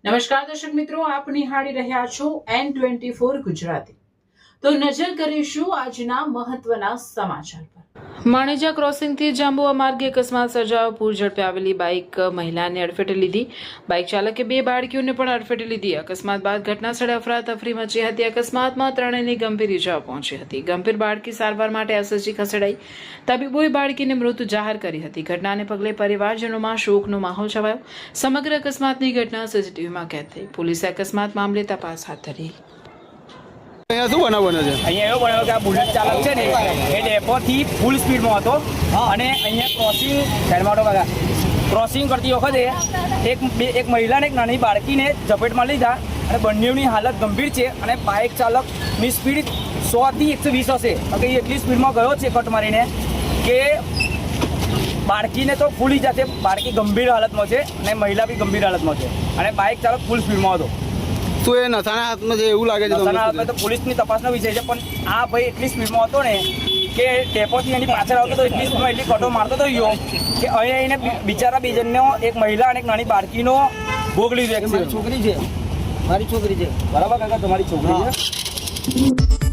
નમસ્કાર દર્શક મિત્રો, આપ નિહાળી રહ્યા છો N24 ગુજરાતી। તો નજર કરીશું આજના મહત્વના સમાચાર પર। માણેજા ક્રોસિંગથી જાંબુઆ માર્ગે અકસ્માત સર્જાયો। પૂર ઝડપે આવેલી બાઇક મહિલાને અડફેટે લીધી। બાઇક ચાલકે બે બાળકીઓને પણ અડફેટે લીધી। અકસ્માત બાદ ઘટના સ્થળે અફરાતફરી મચી હતી। અકસ્માતમાં ત્રણેયને ગંભીર ઇજાઓ પહોંચી હતી। ગંભીર બાળકી સારવાર માટે એસએસજી ખસેડાઈ। તબીબોએ બાળકીને મૃત જાહેર કરી હતી। ઘટનાને પગલે પરિવારજનોમાં શોકનો માહોલ છવાયો। સમગ્ર અકસ્માતની ઘટના સીસીટીવીમાં કેદ થઈ। પોલીસે અકસ્માત મામલે તપાસ હાથ ધરી। અહીંયા શું બનાવ બન્યો છે? અહીંયા એવો બનાવ્યો કે આ બુલેટ ચાલક છે ને એ ડેપોથી ફૂલ સ્પીડમાં હતો અને અહીંયા ક્રોસિંગ કરતી વખતે એક મહિલાને એક નાની બાળકીને ઝપેટમાં લીધા અને બંનેની હાલત ગંભીર છે અને બાઇક ચાલકની સ્પીડ 100 થી 120 હશે। કે એટલી સ્પીડમાં ગયો છે કટ મારીને કે બાળકીને તો ફૂલ ઈજા છે। બાળકી ગંભીર હાલતમાં છે અને મહિલા બી ગંભીર હાલતમાં છે અને બાઇક ચાલક ફૂલ સ્પીડમાં હતો। તો એ નશાના હાથમાં છે એવું લાગે છે? નશાના હાથમાં તો પોલીસની તપાસનો વિષય છે, પણ આ ભાઈ એટલી સ્પીડમાં હતો ને કે ડેપોથી એની પાછળ આવતો તો એટલી સ્પીડમાં એટલી કટો મારતો તો ગયો કે અહીંયા એને બિચારા બે જણનો એક મહિલા અને એક નાની બાળકીનો ભોગ લીધો। મારી છોકરી છે, બરાબર કાકા? તમારી છોકરી છે।